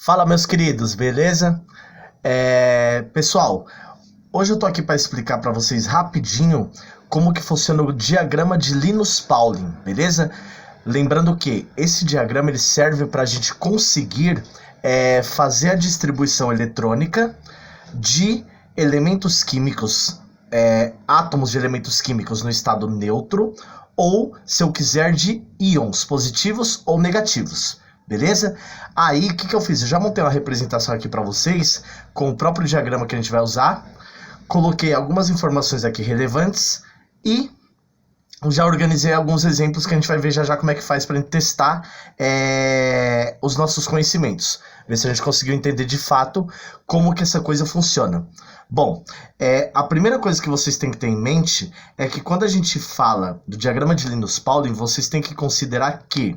Fala, meus queridos, beleza? Pessoal, hoje eu tô aqui para explicar para vocês rapidinho como que funciona o diagrama de Linus Pauling, beleza? Lembrando que esse diagrama ele serve para a gente conseguir fazer a distribuição eletrônica de elementos químicos, átomos de elementos químicos no estado neutro, ou, se eu quiser, de íons positivos ou negativos. Beleza? Aí, o que eu fiz? Eu já montei uma representação aqui para vocês, com o próprio diagrama que a gente vai usar. Coloquei algumas informações aqui relevantes e já organizei alguns exemplos que a gente vai ver já como é que faz para testar os nossos conhecimentos. Ver se a gente conseguiu entender de fato como que essa coisa funciona. Bom, a primeira coisa que vocês têm que ter em mente é que quando a gente fala do diagrama de Linus Pauling, vocês têm que considerar que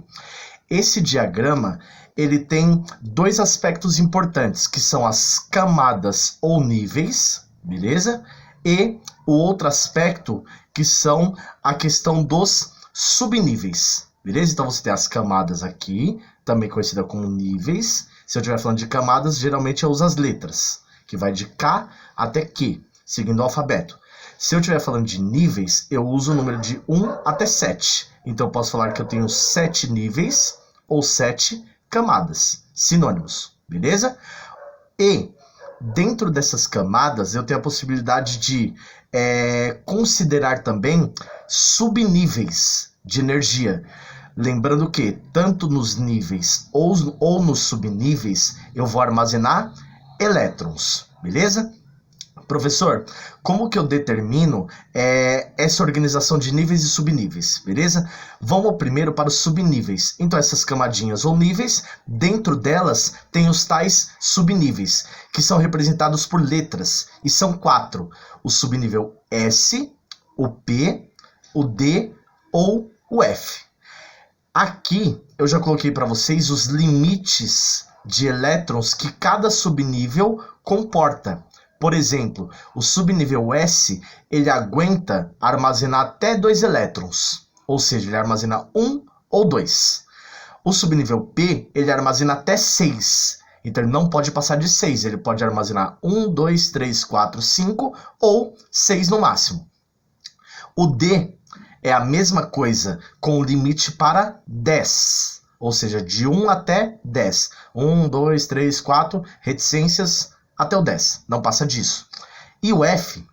esse diagrama, ele tem dois aspectos importantes, que são as camadas ou níveis, beleza? E o outro aspecto, que são a questão dos subníveis, beleza? Então você tem as camadas aqui, também conhecida como níveis. Se eu estiver falando de camadas, geralmente eu uso as letras, que vai de K até Q, seguindo o alfabeto. Se eu estiver falando de níveis, eu uso o número de 1 até 7. Então eu posso falar que eu tenho 7 níveis ou 7 camadas, sinônimos, beleza? E dentro dessas camadas eu tenho a possibilidade de considerar também subníveis de energia. Lembrando que tanto nos níveis ou nos subníveis eu vou armazenar elétrons, beleza? Professor, como que eu determino essa organização de níveis e subníveis, beleza? Vamos primeiro para os subníveis. Então, essas camadinhas ou níveis, dentro delas tem os tais subníveis, que são representados por letras, e são 4. O subnível S, o P, o D ou o F. Aqui, eu já coloquei para vocês os limites de elétrons que cada subnível comporta. Por exemplo, o subnível S, ele aguenta armazenar até 2 elétrons, ou seja, ele armazena 1 ou 2. O subnível P, ele armazena até 6, então ele não pode passar de 6, ele pode armazenar 1, 2, 3, 4, 5 ou 6 no máximo. O D é a mesma coisa, com limite para 10, ou seja, de 1 até 10. 1, 2, 3, 4, reticências até o 10, não passa disso. E o F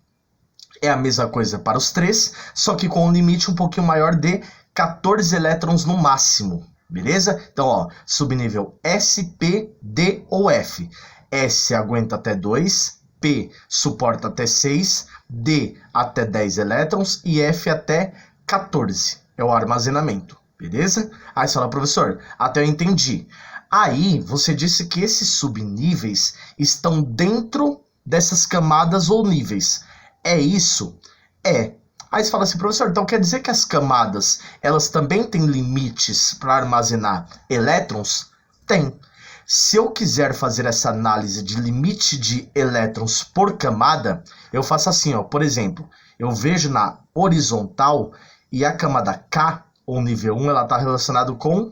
é a mesma coisa para os 3, só que com um limite um pouquinho maior de 14 elétrons no máximo, beleza? Então, ó, subnível S, P, D ou F. S aguenta até 2, P suporta até 6, D até 10 elétrons e F até 14. É o armazenamento, beleza? Aí você fala, professor, até eu entendi. Aí, você disse que esses subníveis estão dentro dessas camadas ou níveis. É isso? É. Aí você fala assim, professor, então quer dizer que as camadas, elas também têm limites para armazenar elétrons? Tem. Se eu quiser fazer essa análise de limite de elétrons por camada, eu faço assim, ó. Por exemplo, eu vejo na horizontal e a camada K, ou nível 1, ela está relacionada com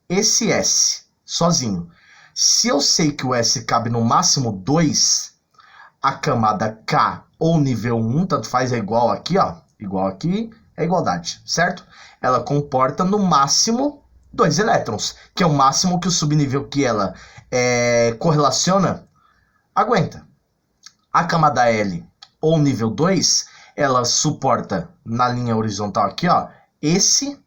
esse S. Sozinho. Se eu sei que o S cabe no máximo 2, a camada K ou nível 1, tanto faz, é igual aqui, ó. Igual aqui é igualdade, certo? Ela comporta no máximo 2 elétrons, que é o máximo que o subnível que ela correlaciona aguenta. A camada L ou nível 2, ela suporta na linha horizontal aqui, ó, esse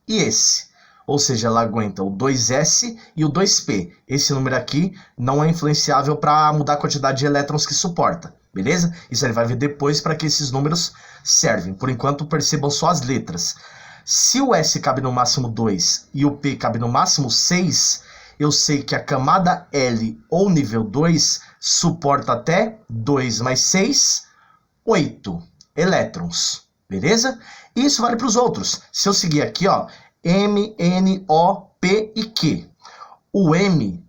e esse. Ou seja, ela aguenta o 2S e o 2P. Esse número aqui não é influenciável para mudar a quantidade de elétrons que suporta, beleza? Isso ele vai ver depois para que esses números servem. Por enquanto, percebam só as letras. Se o S cabe no máximo 2 e o P cabe no máximo 6, eu sei que a camada L ou nível 2 suporta até 2 mais 6, 8 elétrons, beleza? Isso vale para os outros. Se eu seguir aqui, ó, M, N, O, P e Q. O M,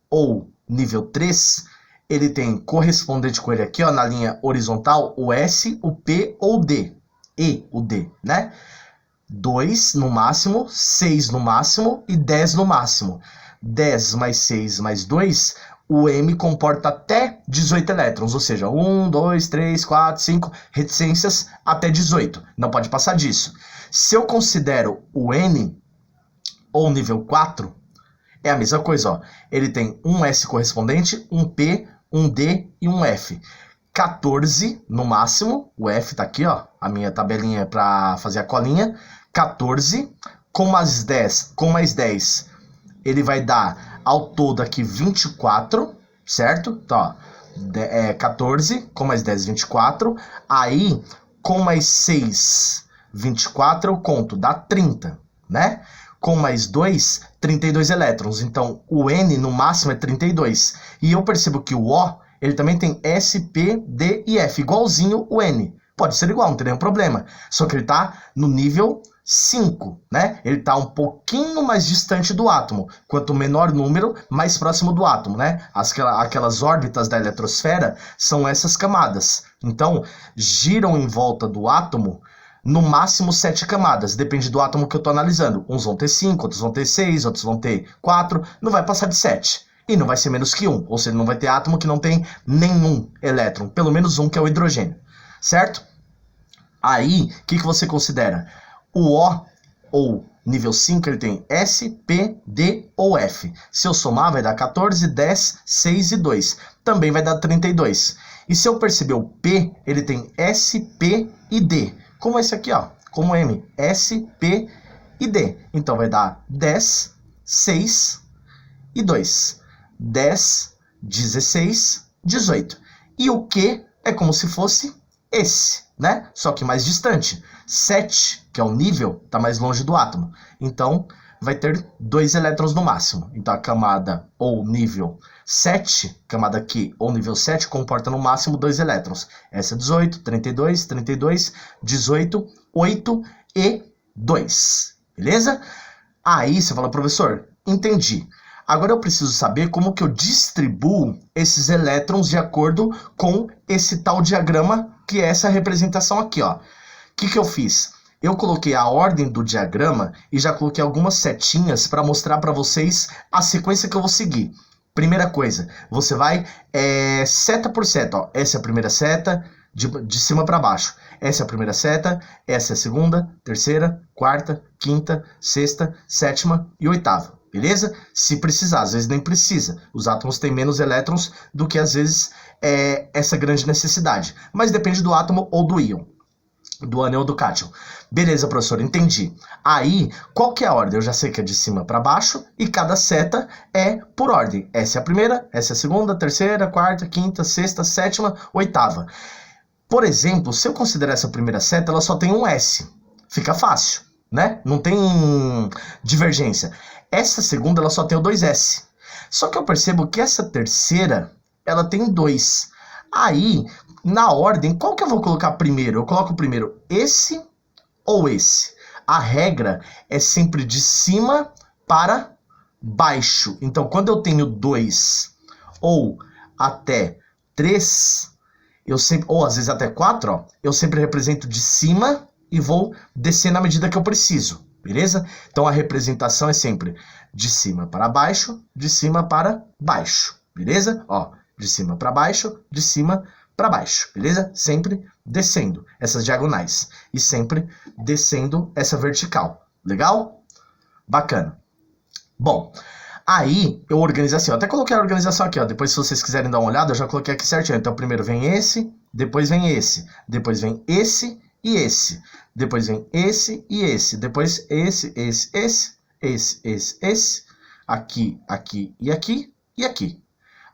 ou nível 3, ele tem correspondente com ele aqui, ó, na linha horizontal, o S, o P ou o D. E o D, né? 2 no máximo, 6 no máximo e 10 no máximo. 10 mais 6 mais 2, o M comporta até 18 elétrons, ou seja, 1, 2, 3, 4, 5 reticências até 18. Não pode passar disso. Se eu considero o N, ou nível 4, é a mesma coisa, ó. Ele tem um S correspondente, um P, um D e um F. 14 no máximo, o F tá aqui, ó, a minha tabelinha para fazer a colinha. 14 com mais 10, ele vai dar ao todo aqui 24, certo? Então, ó, 14 com mais 10, 24. Aí, com mais 6, 24 eu conto, dá 30, né? Com mais 2, 32 elétrons. Então, o N no máximo é 32. E eu percebo que o O, ele também tem S, P, D e F, igualzinho o N. Pode ser igual, não tem nenhum problema. Só que ele tá no nível 5, né? Ele está um pouquinho mais distante do átomo. Quanto menor número, mais próximo do átomo, né? Aquelas órbitas da eletrosfera são essas camadas. Então, giram em volta do átomo no máximo 7 camadas. Depende do átomo que eu estou analisando. Uns vão ter 5, outros vão ter 6, outros vão ter 4. Não vai passar de 7. E não vai ser menos que 1. Ou seja, não vai ter átomo que não tem nenhum elétron. Pelo menos um, que é o hidrogênio. Certo? Aí, o que você considera? O O, ou nível 5, ele tem S, P, D ou F. Se eu somar, vai dar 14, 10, 6 e 2. Também vai dar 32. E se eu perceber o P, ele tem S, P e D. Como esse aqui, ó. Como M. S, P e D. Então vai dar 10, 6 e 2. 10, 16, 18. E o Q é como se fosse esse, né? Só que mais distante. 7, que é o nível, está mais longe do átomo. Então, vai ter 2 elétrons no máximo. Então, a camada ou nível 7, camada Q ou nível 7, comporta no máximo 2 elétrons. Essa é 18, 32, 32, 18, 8 e 2. Beleza? Aí você fala, professor, entendi. Agora eu preciso saber como que eu distribuo esses elétrons de acordo com esse tal diagrama, que é essa representação aqui, ó. O que eu fiz? Eu coloquei a ordem do diagrama e já coloquei algumas setinhas para mostrar para vocês a sequência que eu vou seguir. Primeira coisa, você vai seta por seta, ó. Essa é a primeira seta, de cima para baixo. Essa é a primeira seta, essa é a segunda, terceira, quarta, quinta, sexta, sétima e oitava. Beleza? Se precisar, às vezes nem precisa. Os átomos têm menos elétrons do que, às vezes, essa grande necessidade. Mas depende do átomo ou do íon. Do ânion ou do cátion. Beleza, professor, entendi. Aí, qual que é a ordem? Eu já sei que é de cima para baixo e cada seta é por ordem. Essa é a primeira, essa é a segunda, terceira, quarta, quinta, sexta, sétima, oitava. Por exemplo, se eu considerar essa primeira seta, ela só tem um S. Fica fácil, né? Não tem divergência. Essa segunda, ela só tem o 2S. Só que eu percebo que essa terceira, ela tem 2. Aí, na ordem, qual que eu vou colocar primeiro? Eu coloco primeiro esse ou esse? A regra é sempre de cima para baixo. Então, quando eu tenho 2 ou até 3, eu sempre, ou às vezes até 4, ó, eu sempre represento de cima e vou descer na medida que eu preciso. Beleza? Então, a representação é sempre de cima para baixo, de cima para baixo. Beleza? Ó, de cima para baixo, de cima para baixo. Beleza? Sempre descendo essas diagonais. E sempre descendo essa vertical. Legal? Bacana. Bom, aí eu organizo assim. Eu até coloquei a organização aqui, ó. Depois, se vocês quiserem dar uma olhada, eu já coloquei aqui certinho. Então, primeiro vem esse, depois vem esse, depois vem esse e esse. Depois vem esse e esse. Depois esse, esse. Aqui, aqui e aqui e aqui.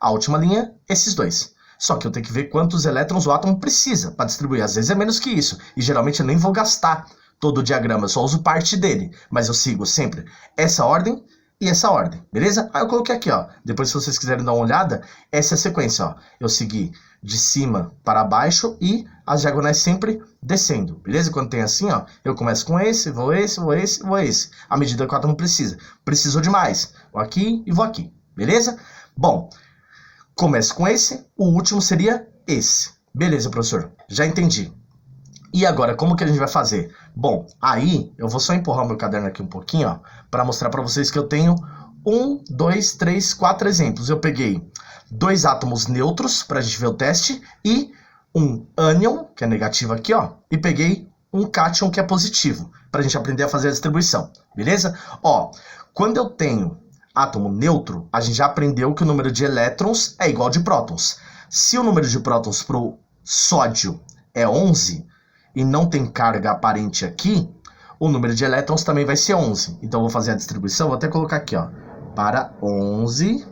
A última linha, esses dois. Só que eu tenho que ver quantos elétrons o átomo precisa para distribuir. Às vezes é menos que isso. E geralmente eu nem vou gastar todo o diagrama. Eu só uso parte dele. Mas eu sigo sempre essa ordem e essa ordem. Beleza? Aí eu coloquei aqui, ó. Depois, se vocês quiserem dar uma olhada, essa é a sequência, ó. Eu segui de cima para baixo e as diagonais sempre descendo, beleza? Quando tem assim, ó, eu começo com esse, vou esse, vou esse, vou esse. À medida que o átomo precisa. Precisou de mais. Vou aqui e vou aqui, beleza? Bom, começo com esse, o último seria esse. Beleza, professor? Já entendi. E agora, como que a gente vai fazer? Bom, aí eu vou só empurrar o meu caderno aqui um pouquinho, ó, para mostrar para vocês que eu tenho 1, 2, 3, 4 exemplos. Eu peguei 2 átomos neutros, para a gente ver o teste, e um ânion, que é negativo aqui, ó, e peguei um cátion, que é positivo, para a gente aprender a fazer a distribuição, beleza? Ó, quando eu tenho átomo neutro, a gente já aprendeu que o número de elétrons é igual de prótons. Se o número de prótons para o sódio é 11, e não tem carga aparente aqui, o número de elétrons também vai ser 11. Então, eu vou fazer a distribuição, vou até colocar aqui, ó, para 11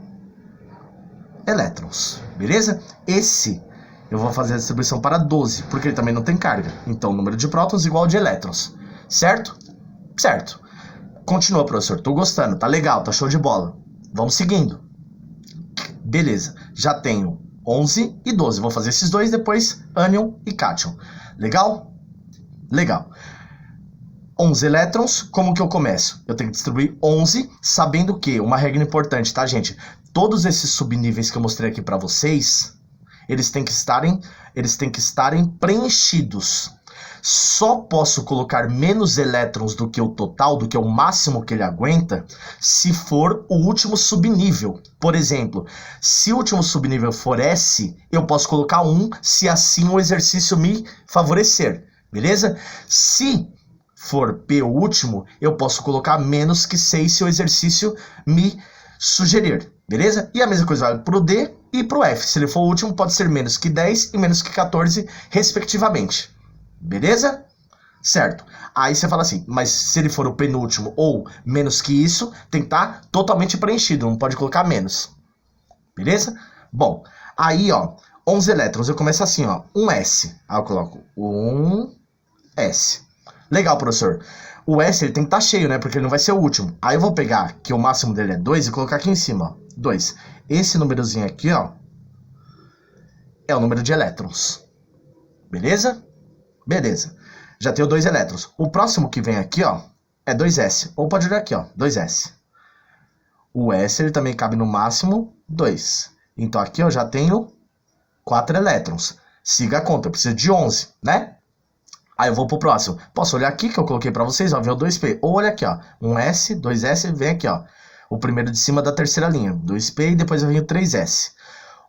elétrons, beleza? Esse eu vou fazer a distribuição para 12, porque ele também não tem carga. Então, o número de prótons igual ao de elétrons, certo? Certo. Continua, professor, tô gostando, tá legal, tá show de bola. Vamos seguindo. Beleza, já tenho 11 e 12, vou fazer esses dois, depois ânion e cátion. Legal? Legal. 11 elétrons, como que eu começo? Eu tenho que distribuir 11, sabendo que, uma regra importante, tá, gente? Todos esses subníveis que eu mostrei aqui para vocês, eles têm que estarem preenchidos. Só posso colocar menos elétrons do que o total, do que o máximo que ele aguenta, se for o último subnível. Por exemplo, se o último subnível for S, eu posso colocar 1, se assim o exercício me favorecer, beleza? Se for P o último, eu posso colocar menos que 6 se o exercício me sugerir, beleza? E a mesma coisa vale para o D e para o F. Se ele for o último, pode ser menos que 10 e menos que 14, respectivamente. Beleza? Certo. Aí você fala assim, mas se ele for o penúltimo ou menos que isso, tem que estar totalmente preenchido, não pode colocar menos. Beleza? Bom, aí, ó, 11 elétrons, eu começo assim, ó, 1S. Aí eu coloco 1S. Legal, professor. O S ele tem que estar cheio, né? Porque ele não vai ser o último. Aí eu vou pegar, que o máximo dele é 2, e colocar aqui em cima, ó, 2. Esse númerozinho aqui, ó, é o número de elétrons. Beleza? Beleza. Já tenho 2 elétrons. O próximo que vem aqui, ó, é 2S. Ou pode olhar aqui, ó, 2S. O S ele também cabe no máximo 2. Então aqui eu já tenho 4 elétrons. Siga a conta, eu preciso de 11, né? Aí eu vou pro próximo. Posso olhar aqui que eu coloquei para vocês, ó, ver o 2P. Ou olha aqui, ó, 1S, 2S, vem aqui, ó. O primeiro de cima da terceira linha, 2P e depois eu venho 3S.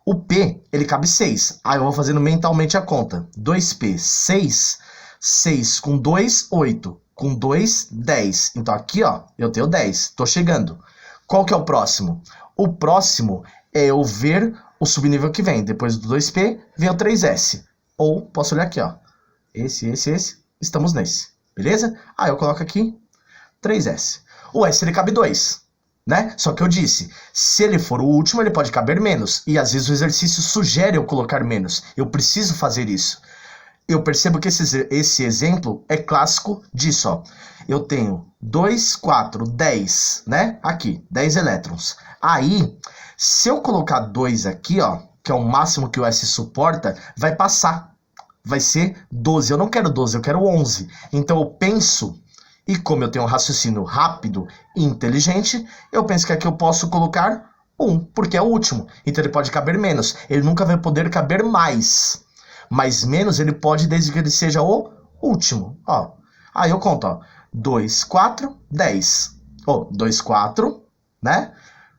O P, ele cabe 6. Aí eu vou fazendo mentalmente a conta. 2P, 6. 6 com 2, 8. Com 2, 10. Então aqui, ó, eu tenho 10. Tô chegando. Qual que é o próximo? O próximo é eu ver o subnível que vem. Depois do 2P, vem o 3S. Ou, posso olhar aqui, ó. Esse. Estamos nesse. Beleza? Aí eu coloco aqui 3S. O S, ele cabe 2. Né? Só que eu disse, se ele for o último, ele pode caber menos. E às vezes o exercício sugere eu colocar menos. Eu preciso fazer isso. Eu percebo que esse exemplo é clássico disso, ó. Eu tenho 2, 4, 10, né? Aqui, 10 elétrons. Aí, se eu colocar 2 aqui, ó, que é o máximo que o S suporta, vai passar. Vai ser 12. Eu não quero 12, eu quero 11. Então eu penso... E como eu tenho um raciocínio rápido e inteligente, eu penso que aqui eu posso colocar 1, porque é o último. Então ele pode caber menos. Ele nunca vai poder caber mais. Mas menos ele pode desde que ele seja o último. Ó. Aí eu conto, ó. 2, 4, 10. Ó, 2, 4, né?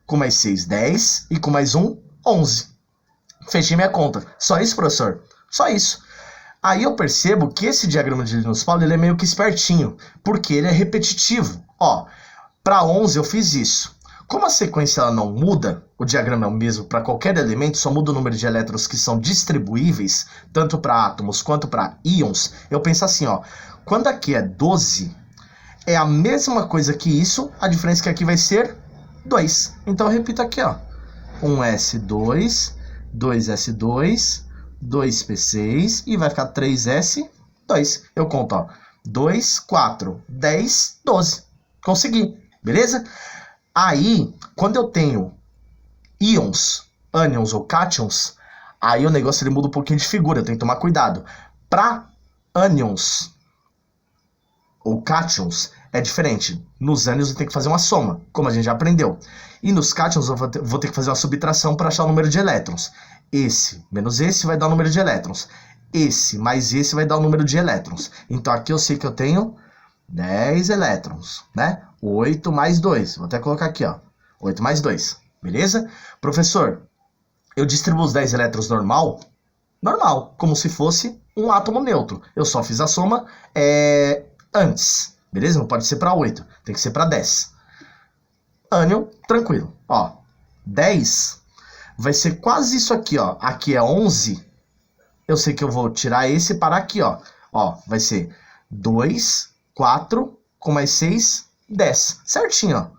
Com mais 6, 10. E com mais 1, 11. Fechei minha conta. Só isso, professor? Só isso. Aí eu percebo que esse diagrama de Linus Pauling ele é meio que espertinho, porque ele é repetitivo. Ó, para 11 eu fiz isso. Como a sequência ela não muda, o diagrama é o mesmo para qualquer elemento, só muda o número de elétrons que são distribuíveis, tanto para átomos quanto para íons, eu penso assim, ó, quando aqui é 12, é a mesma coisa que isso, a diferença é que aqui vai ser 2. Então eu repito aqui, ó, 1S2, 2S2, 2P6 e vai ficar 3S2. Eu conto, ó, 2, 4, 10, 12. Consegui, beleza? Aí, quando eu tenho íons, ânions ou cátions, aí o negócio ele muda um pouquinho de figura, eu tenho que tomar cuidado. Para ânions ou cátions é diferente. Nos ânions eu tenho que fazer uma soma, como a gente já aprendeu. E nos cátions eu vou ter que fazer uma subtração para achar o número de elétrons. Esse menos esse vai dar o número de elétrons. Esse mais esse vai dar o número de elétrons. Então aqui eu sei que eu tenho 10 elétrons, né? 8 mais 2. Vou até colocar aqui, ó. 8 mais 2, beleza? Professor, eu distribuo os 10 elétrons normal? Normal, como se fosse um átomo neutro. Eu só fiz a soma antes, beleza? Não pode ser para 8, tem que ser para 10. Ânion, tranquilo. Ó, 10 vai ser quase isso aqui, ó. Aqui é 11. Eu sei que eu vou tirar esse para aqui, ó. Ó, vai ser 2, 4, com mais 6, 10. Certinho,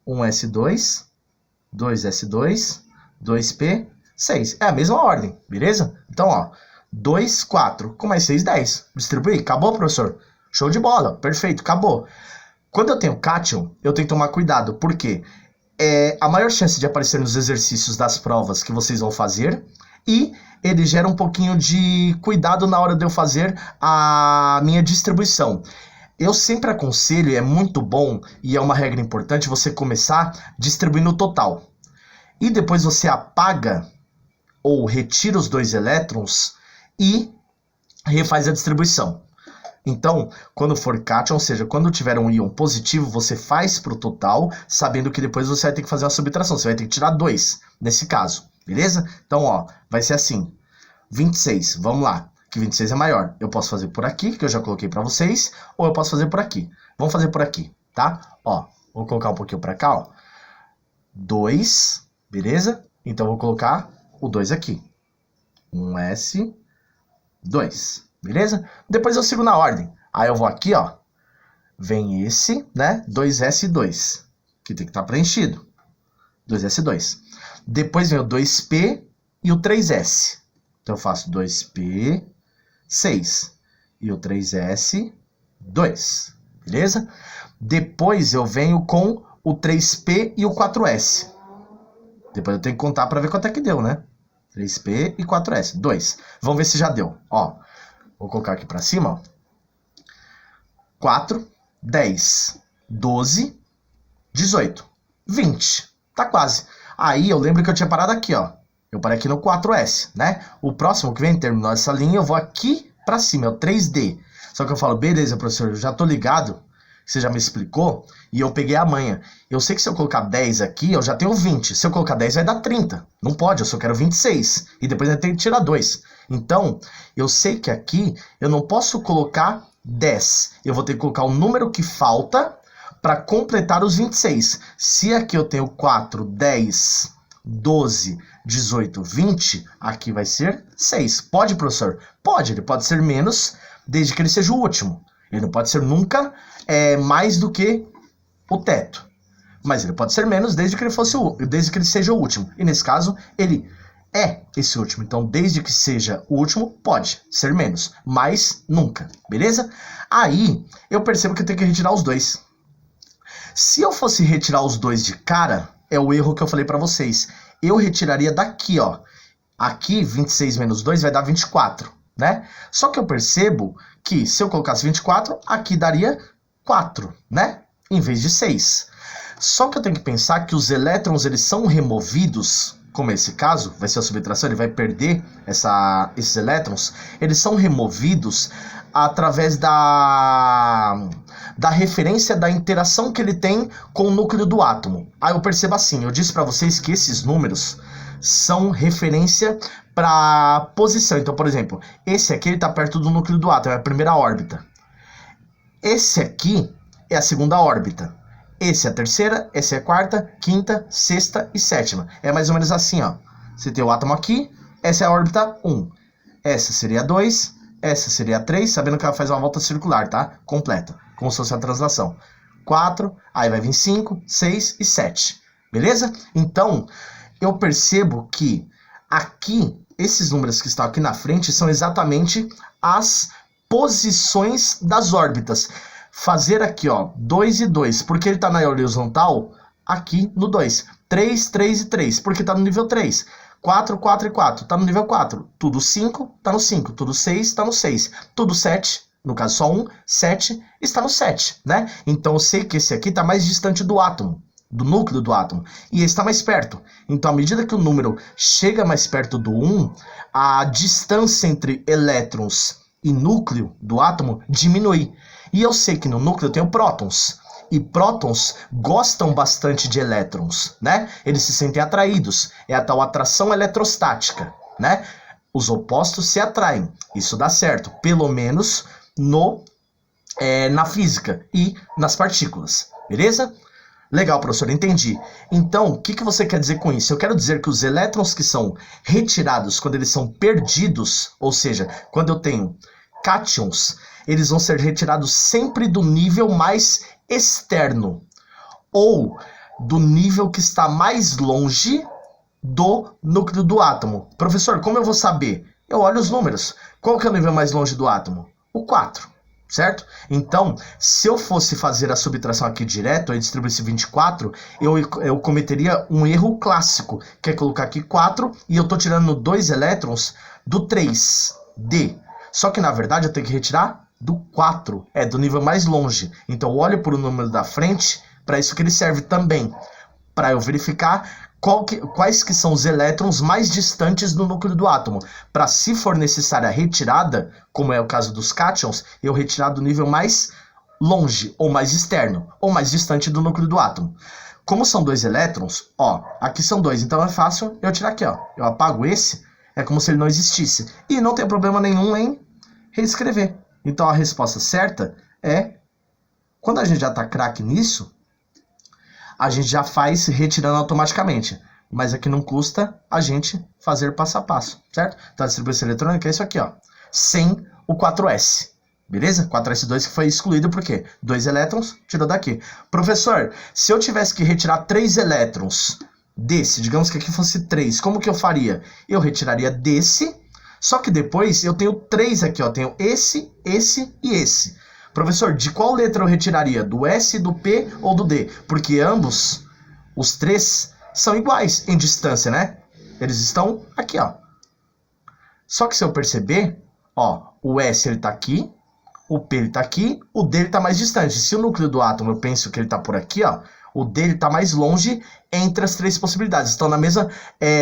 ó. 1s2, 2s2, 2p, 6. É a mesma ordem, beleza? Então, ó, 2, 4, com mais 6, 10. Distribuir. Acabou, professor? Show de bola. Perfeito, acabou. Quando eu tenho cátion, eu tenho que tomar cuidado, porque a maior chance de aparecer nos exercícios das provas que vocês vão fazer, e ele gera um pouquinho de cuidado na hora de eu fazer a minha distribuição. Eu sempre aconselho, e é muito bom, e é uma regra importante, você começar distribuindo o total. E depois você apaga ou retira os 2 elétrons e refaz a distribuição. Então, quando for cátion, ou seja, quando tiver um íon positivo, você faz para o total, sabendo que depois você vai ter que fazer uma subtração. Você vai ter que tirar 2, nesse caso, beleza? Então, ó, vai ser assim, 26, vamos lá, que 26 é maior. Eu posso fazer por aqui, que eu já coloquei para vocês, ou eu posso fazer por aqui. Vamos fazer por aqui, tá? Ó, vou colocar um pouquinho para cá, ó. 2, beleza? Então, eu vou colocar o 2 aqui. 1s, 2. Beleza? Depois eu sigo na ordem. Aí eu vou aqui, ó. Vem esse, né? 2s2. Que tem que estar preenchido. 2s2. Depois vem o 2p e o 3s. Então eu faço 2p, 6. E o 3s, 2. Beleza? Depois eu venho com o 3p e o 4s. Depois eu tenho que contar para ver quanto é que deu, né? 3p e 4s. 2. Vamos ver se já deu. Ó. Vou colocar aqui para cima, ó. 4, 10, 12, 18, 20. Tá quase. Aí eu lembro que eu tinha parado aqui, ó. Eu parei aqui no 4S, né? O próximo que vem, terminou essa linha, eu vou aqui para cima, é o 3D. Só que eu falo, beleza, professor, eu já tô ligado, você já me explicou, e eu peguei a manha. Eu sei que se eu colocar 10 aqui, eu já tenho 20. Se eu colocar 10, vai dar 30. Não pode, eu só quero 26. E depois eu tenho que tirar 2. Então, eu sei que aqui eu não posso colocar 10. Eu vou ter que colocar o número que falta para completar os 26. Se aqui eu tenho 4, 10, 12, 18, 20, aqui vai ser 6. Pode, professor? Pode, ele pode ser menos, desde que ele seja o último. Ele não pode ser nunca mais do que o teto. Mas ele pode ser menos desde que ele seja o último. E nesse caso, ele é esse último. Então, desde que seja o último, pode ser menos. Mas nunca. Beleza? Aí, eu percebo que eu tenho que retirar os 2. Se eu fosse retirar os 2 de cara, é o erro que eu falei para vocês. Eu retiraria daqui, ó. Aqui, 26 menos 2 vai dar 24, né? Só que eu percebo que se eu colocasse 24, aqui daria 4, né? Em vez de 6. Só que eu tenho que pensar que os elétrons, eles são removidos, como esse caso, vai ser a subtração, ele vai perder esses elétrons, eles são removidos através da referência da interação que ele tem com o núcleo do átomo. Aí eu percebo assim, eu disse para vocês que esses números são referência para posição. Então, por exemplo, esse aqui ele está perto do núcleo do átomo, é a primeira órbita. Esse aqui é a segunda órbita. Esse é a terceira, essa é a quarta, quinta, sexta e sétima. É mais ou menos assim, ó. Você tem o átomo aqui, essa é a órbita 1. Essa seria a 2, essa seria a 3, sabendo que ela faz uma volta circular, tá? Completa, como se fosse a translação. 4, aí vai vir 5, 6 e 7. Beleza? Então, eu percebo que aqui, esses números que estão aqui na frente são exatamente as posições das órbitas. Fazer aqui, ó, 2 e 2, porque ele está na horizontal, aqui no 2. 3, 3 e 3, porque está no nível 3. 4, 4 e 4, está no nível 4. Tudo 5, está no 5. Tudo 6, está no 6. Tudo 7, no caso só 1, 7, está no 7, né? Então eu sei que esse aqui está mais distante do átomo, do núcleo do átomo, e esse está mais perto. Então, à medida que o número chega mais perto do 1, a distância entre elétrons e núcleo do átomo diminui. E eu sei que no núcleo eu tenho prótons. e prótons gostam bastante de elétrons, né? Eles se sentem atraídos, é a tal atração eletrostática, né? Os opostos se atraem, isso dá certo, pelo menos na física e nas partículas, beleza? Legal, professor, entendi. Então, o que você quer dizer com isso? Eu quero dizer que os elétrons que são retirados quando eles são perdidos, ou seja, quando eu tenho cátions, eles vão ser retirados sempre do nível mais externo, ou do nível que está mais longe do núcleo do átomo. Professor, como eu vou saber? Eu olho os números. Qual que é o nível mais longe do átomo? O 4, certo? Então, se eu fosse fazer a subtração aqui direto, eu distribuísse 24, eu cometeria um erro clássico, que é colocar aqui 4, e eu estou tirando 2 elétrons do 3D. Só que, na verdade, eu tenho que retirar do 4, do nível mais longe. Então, eu olho para o número da frente, para isso que ele serve também, para eu verificar quais que são os elétrons mais distantes do núcleo do átomo, para, se for necessária a retirada, como é o caso dos cátions, eu retirar do nível mais longe, ou mais externo, ou mais distante do núcleo do átomo. Como são 2 elétrons, aqui são 2, então é fácil eu tirar aqui, eu apago esse, é como se ele não existisse, e não tem problema nenhum em reescrever. Então a resposta certa é, quando a gente já está craque nisso, a gente já faz retirando automaticamente. Mas aqui não custa a gente fazer passo a passo, certo? Então a distribuição eletrônica é isso aqui, sem o 4s. Beleza? 4s2 que foi excluído por quê? 2 elétrons, tirou daqui. Professor, se eu tivesse que retirar 3 elétrons desse, digamos que aqui fosse 3, como que eu faria? Eu retiraria desse, só que depois eu tenho 3 aqui, tenho esse e esse. Professor, de qual letra eu retiraria? Do S, do P ou do D? Porque ambos, os 3, são iguais em distância, né? Eles estão aqui, Só que se eu perceber, o S ele tá aqui, o P ele tá aqui, o D ele tá mais distante. Se o núcleo do átomo eu penso que ele tá por aqui, o D ele tá mais longe entre as 3 possibilidades. Estão na mesma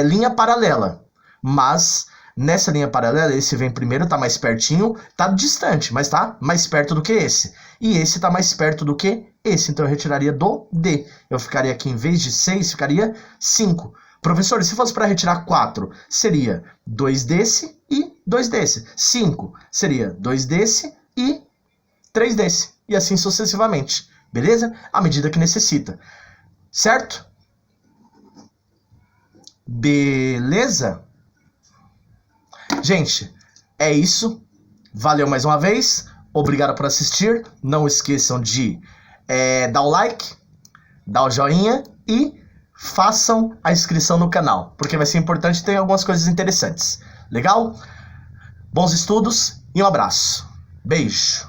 linha paralela, mas nessa linha paralela, esse vem primeiro, tá mais pertinho, tá distante, mas tá mais perto do que esse. E esse tá mais perto do que esse, então eu retiraria do D. Eu ficaria aqui, em vez de 6, ficaria 5. Professor, se fosse para retirar 4, seria 2 desse e 2 desse. 5 seria 2 desse e 3 desse. E assim sucessivamente, beleza? À medida que necessita. Certo? Beleza? Gente, é isso. Valeu mais uma vez. Obrigado por assistir. Não esqueçam de dar o like, dar o joinha e façam a inscrição no canal, porque vai ser importante, ter algumas coisas interessantes. Legal? Bons estudos e um abraço. Beijo.